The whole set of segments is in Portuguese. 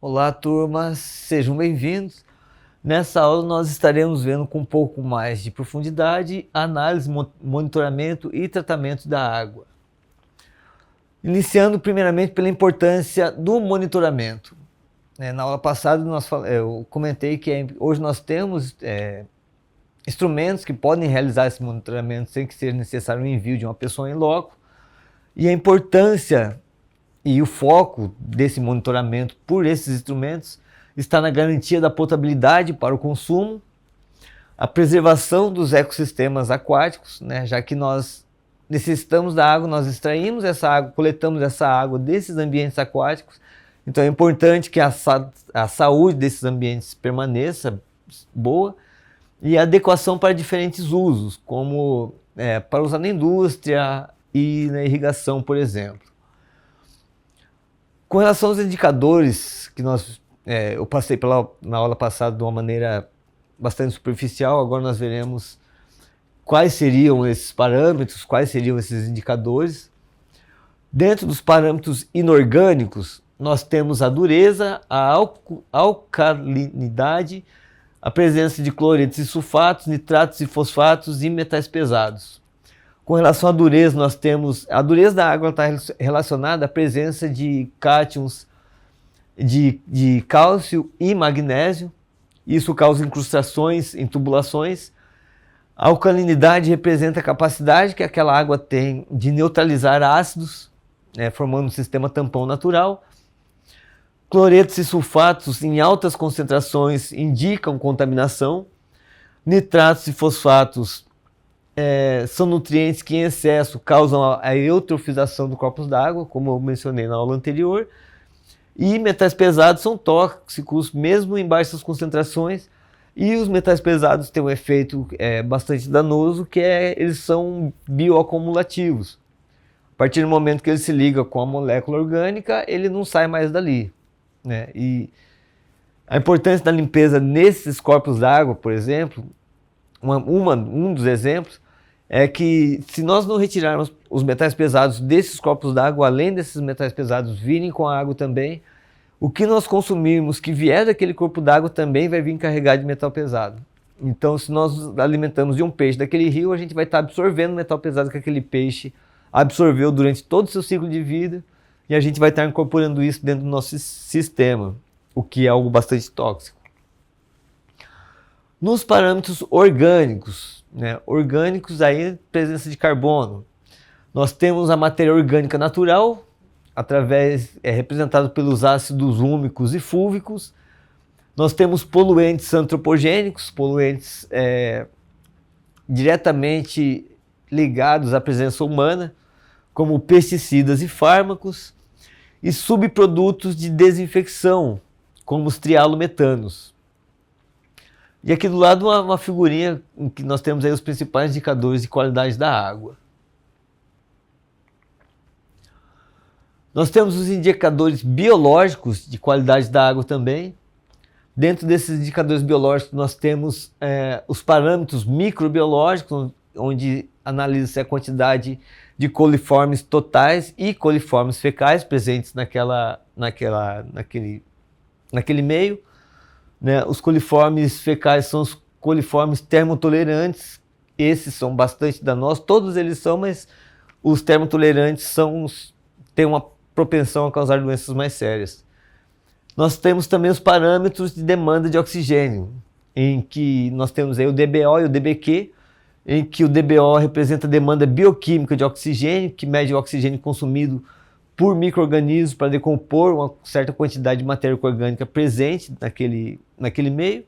Olá, turma, sejam bem-vindos. Nessa aula nós estaremos vendo com um pouco mais de profundidade a análise, monitoramento e tratamento da água. Iniciando primeiramente pela importância do monitoramento. Na aula passada eu comentei que hoje nós temos instrumentos que podem realizar esse monitoramento sem que seja necessário o envio de uma pessoa em loco, e a importância e o foco desse monitoramento por esses instrumentos está na garantia da potabilidade para o consumo, a preservação dos ecossistemas aquáticos, já que nós necessitamos da água, nós extraímos essa água, coletamos essa água desses ambientes aquáticos, então é importante que a saúde desses ambientes permaneça boa, e a adequação para diferentes usos, como para usar na indústria e na irrigação, por exemplo. Com relação aos indicadores que eu passei na aula passada de uma maneira bastante superficial, agora nós veremos quais seriam esses parâmetros, quais seriam esses indicadores. Dentro dos parâmetros inorgânicos, nós temos a dureza, a alcalinidade, a presença de cloretos e sulfatos, nitratos e fosfatos e metais pesados. Com relação à dureza, nós temos a dureza da água está relacionada à presença de cátions de cálcio e magnésio. Isso causa incrustações em tubulações. A alcalinidade representa a capacidade que aquela água tem de neutralizar ácidos, formando um sistema tampão natural. Cloretos e sulfatos em altas concentrações indicam contaminação. Nitratos e fosfatos são nutrientes que em excesso causam a eutrofização do corpus d'água, como eu mencionei na aula anterior. E metais pesados são tóxicos mesmo em baixas concentrações, e os metais pesados têm um efeito bastante danoso, que eles são bioacumulativos. A partir do momento que ele se liga com a molécula orgânica, ele não sai mais dali. E a importância da limpeza nesses corpos d'água, por exemplo, um dos exemplos é que se nós não retirarmos os metais pesados desses corpos d'água, além desses metais pesados virem com a água também, o que nós consumirmos que vier daquele corpo d'água também vai vir carregado de metal pesado. Então, se nós alimentamos de um peixe daquele rio, a gente vai estar absorvendo o metal pesado que aquele peixe absorveu durante todo o seu ciclo de vida, e a gente vai estar incorporando isso dentro do nosso sistema, o que é algo bastante tóxico. Nos parâmetros orgânicos, orgânicos aí, presença de carbono, nós temos a matéria orgânica natural, representado pelos ácidos úmicos e fúlvicos. Nós temos poluentes antropogênicos, poluentes diretamente ligados à presença humana, como pesticidas e fármacos, e subprodutos de desinfecção, como os trialometanos. E aqui do lado uma figurinha em que nós temos aí os principais indicadores de qualidade da água. Nós temos os indicadores biológicos de qualidade da água também. Dentro desses indicadores biológicos nós temos os parâmetros microbiológicos, onde analisa-se a quantidade de coliformes totais e coliformes fecais presentes naquele meio. Os coliformes fecais são os coliformes termotolerantes, esses são bastante danosos, todos eles são, mas os termotolerantes têm uma propensão a causar doenças mais sérias. Nós temos também os parâmetros de demanda de oxigênio, em que nós temos aí o DBO e o DBQ, em que o DBO representa a demanda bioquímica de oxigênio, que mede o oxigênio consumido por micro-organismos para decompor uma certa quantidade de matéria orgânica presente naquele meio,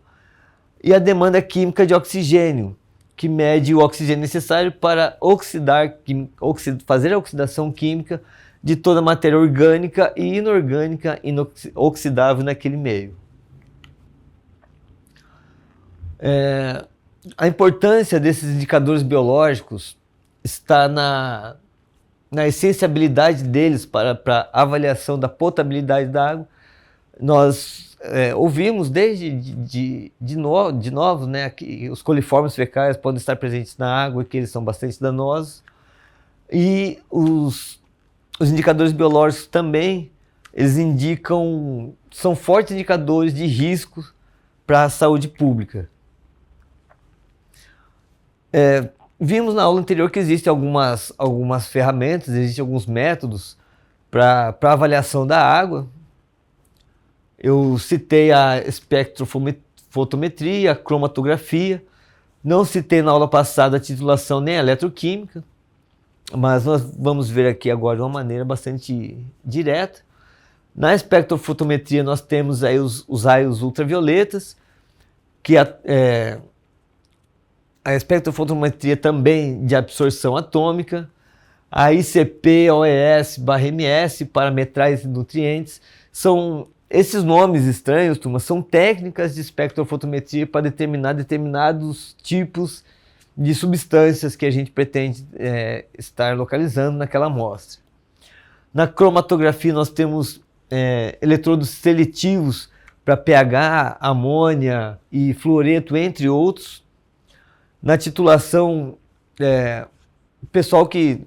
e a demanda química de oxigênio, que mede o oxigênio necessário para fazer a oxidação química de toda a matéria orgânica e inorgânica inoxidável naquele meio. A importância desses indicadores biológicos está na essenciabilidade deles para a avaliação da potabilidade da água. Nós ouvimos de novo, que os coliformes fecais podem estar presentes na água e que eles são bastante danosos. E os indicadores biológicos também eles são fortes indicadores de risco para a saúde pública. Vimos na aula anterior que existem algumas ferramentas, existem alguns métodos para avaliação da água. Eu citei a espectrofotometria, a cromatografia. Não citei na aula passada a titulação nem a eletroquímica, mas nós vamos ver aqui agora de uma maneira bastante direta. Na espectrofotometria nós temos aí os raios ultravioletas, que a espectrofotometria também de absorção atômica, a ICP, OES/MS, parametrais de nutrientes, esses nomes estranhos, turma, são técnicas de espectrofotometria para determinar determinados tipos de substâncias que a gente pretende estar localizando naquela amostra. Na cromatografia nós temos eletrodos seletivos para pH, amônia e fluoreto, entre outros. Na titulação, o pessoal que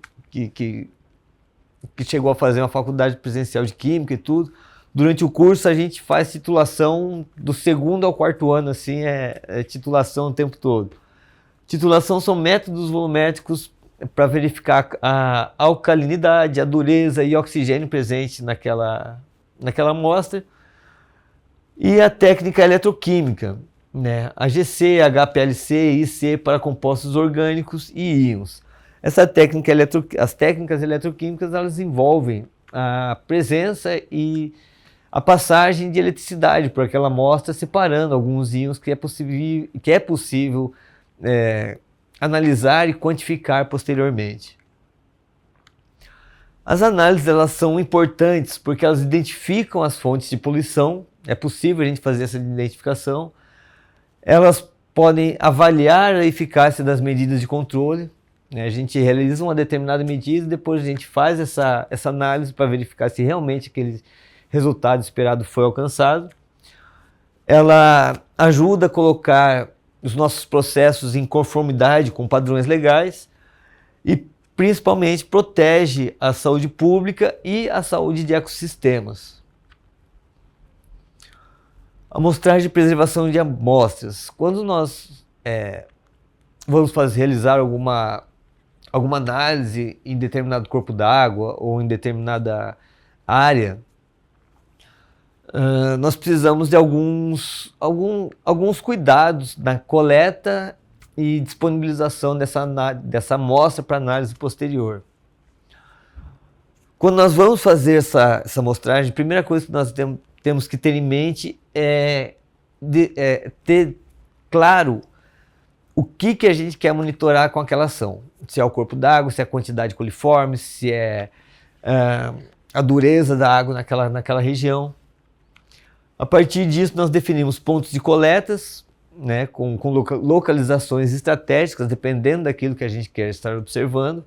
chegou a fazer uma faculdade presencial de Química e tudo, durante o curso a gente faz titulação do 2º ao 4º ano, assim, titulação o tempo todo. Titulação são métodos volumétricos para verificar a alcalinidade, a dureza e oxigênio presente naquela amostra. E a técnica eletroquímica, né? AGC, HPLC, IC para compostos orgânicos e íons. As técnicas eletroquímicas, elas envolvem a presença e a passagem de eletricidade por aquela amostra, separando alguns íons que é possível analisar e quantificar posteriormente. As análises, elas são importantes porque elas identificam as fontes de poluição, é possível a gente fazer essa identificação. Elas podem avaliar a eficácia das medidas de controle, né? A gente realiza uma determinada medida e depois a gente faz essa análise para verificar se realmente aquele resultado esperado foi alcançado. Ela ajuda a colocar os nossos processos em conformidade com padrões legais e principalmente protege a saúde pública e a saúde de ecossistemas. Amostragem de preservação de amostras. Quando nós vamos realizar alguma análise em determinado corpo d'água ou em determinada área, nós precisamos de alguns cuidados na coleta e disponibilização dessa amostra para análise posterior. Quando nós vamos fazer essa amostragem, a primeira coisa que nós temos que ter em mente é ter claro o que a gente quer monitorar com aquela ação. Se é o corpo d'água, se é a quantidade coliforme, se é a dureza da água naquela região. A partir disso, nós definimos pontos de coletas, né, com localizações estratégicas, dependendo daquilo que a gente quer estar observando.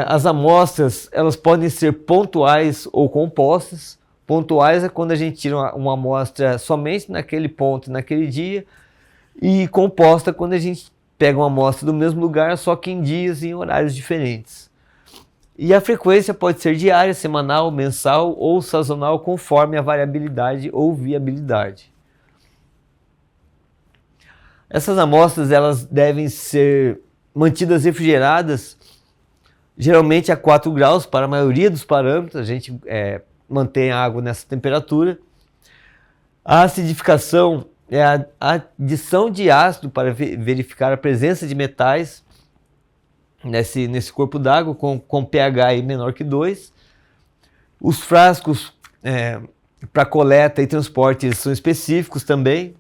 As amostras, elas podem ser pontuais ou compostas. Pontuais é quando a gente tira uma amostra somente naquele ponto, naquele dia, e composta quando a gente pega uma amostra do mesmo lugar, só que em dias e em horários diferentes. E a frequência pode ser diária, semanal, mensal ou sazonal, conforme a variabilidade ou viabilidade. Essas amostras, elas devem ser mantidas refrigeradas, geralmente a 4 graus para a maioria dos parâmetros. A gente mantém a água nessa temperatura. A acidificação é a adição de ácido para verificar a presença de metais nesse corpo d'água com pH aí menor que 2. Os frascos para coleta e transporte são específicos também.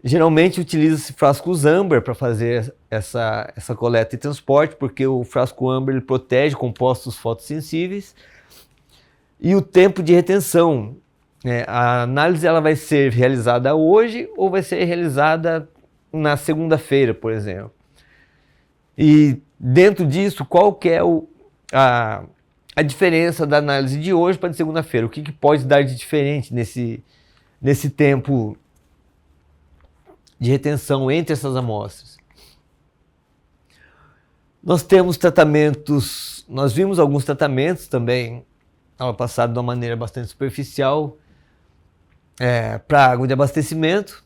Geralmente utiliza-se frascos âmbar para fazer essa coleta e transporte, porque o frasco âmbar ele protege compostos fotossensíveis. E o tempo de retenção. A análise ela vai ser realizada hoje ou vai ser realizada na segunda-feira, por exemplo. E dentro disso, qual que é a diferença da análise de hoje para de segunda-feira? O que pode dar de diferente nesse tempo de retenção entre essas amostras? Nós temos tratamentos, nós vimos alguns tratamentos também aula passada de uma maneira bastante superficial, para água de abastecimento.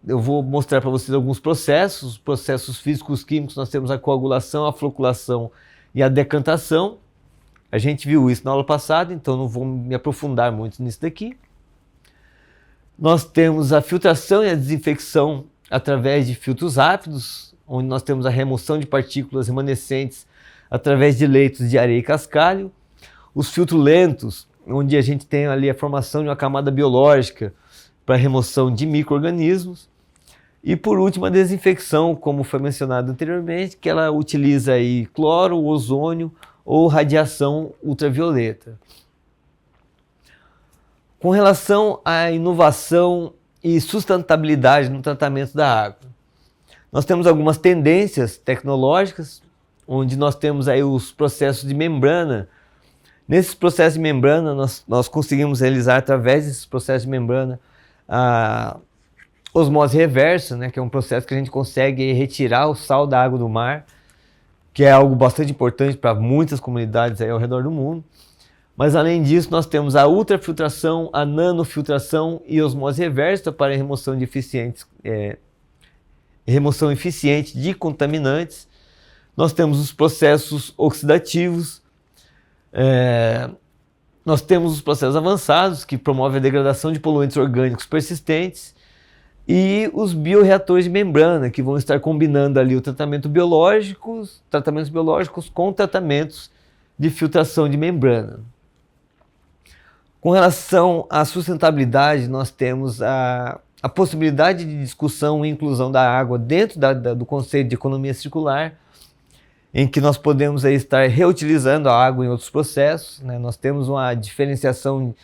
Eu vou mostrar para vocês alguns processos físicos químicos. Nós temos a coagulação, a floculação e a decantação. A gente viu isso na aula passada, então não vou me aprofundar muito nisso daqui. Nós temos a filtração e a desinfecção através de filtros rápidos, onde nós temos a remoção de partículas remanescentes através de leitos de areia e cascalho. Os filtros lentos, onde a gente tem ali a formação de uma camada biológica para remoção de micro-organismos. E por último, a desinfecção, como foi mencionado anteriormente, que ela utiliza aí cloro, ozônio ou radiação ultravioleta. Com relação à inovação e sustentabilidade no tratamento da água, nós temos algumas tendências tecnológicas, onde nós temos aí os processos de membrana. Nesses processos de membrana, nós conseguimos realizar, através desses processos de membrana, a osmose reversa, né, que é um processo que a gente consegue retirar o sal da água do mar, que é algo bastante importante para muitas comunidades aí ao redor do mundo. Mas além disso, nós temos a ultrafiltração, a nanofiltração e osmose reversa para remoção eficiente de contaminantes. Nós temos os processos oxidativos, nós temos os processos avançados, que promovem a degradação de poluentes orgânicos persistentes, e os bioreatores de membrana, que vão estar combinando ali tratamentos biológicos com tratamentos de filtração de membrana. Com relação à sustentabilidade, nós temos a possibilidade de discussão e inclusão da água dentro do conceito de economia circular, em que nós podemos aí estar reutilizando a água em outros processos, né? Nós temos uma diferenciação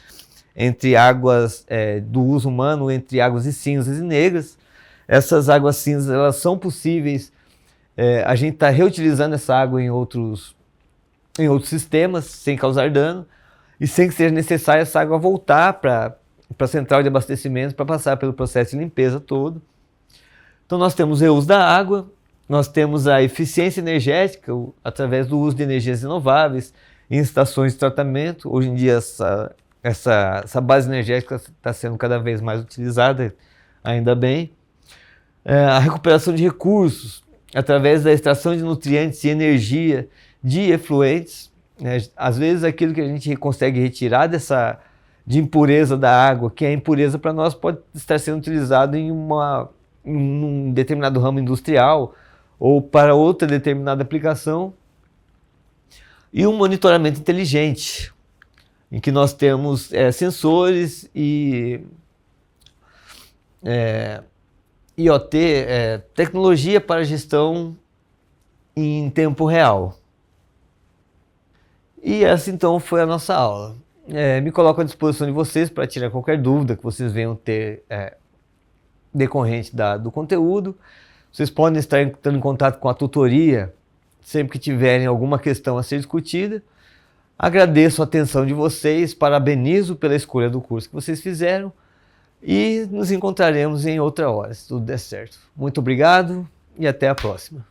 entre águas do uso humano, entre águas cinzas e negras. Essas águas cinzas, elas são possíveis, a gente está reutilizando essa água em outros sistemas, sem causar dano, e sem que seja necessário essa água voltar para a central de abastecimento para passar pelo processo de limpeza todo. Então nós temos o reuso da água, nós temos a eficiência energética através do uso de energias renováveis em estações de tratamento. Hoje em dia essa base energética está sendo cada vez mais utilizada, ainda bem. A recuperação de recursos através da extração de nutrientes e energia de efluentes. Às vezes aquilo que a gente consegue retirar de impureza da água, que é impureza para nós, pode estar sendo utilizado em um determinado ramo industrial ou para outra determinada aplicação. E um monitoramento inteligente, em que nós temos sensores e IoT, tecnologia para gestão em tempo real. E essa então foi a nossa aula. Me coloco à disposição de vocês para tirar qualquer dúvida que vocês venham ter decorrente do conteúdo. Vocês podem estar entrando em contato com a tutoria sempre que tiverem alguma questão a ser discutida. Agradeço a atenção de vocês, parabenizo pela escolha do curso que vocês fizeram e nos encontraremos em outra hora, se tudo der certo. Muito obrigado e até a próxima.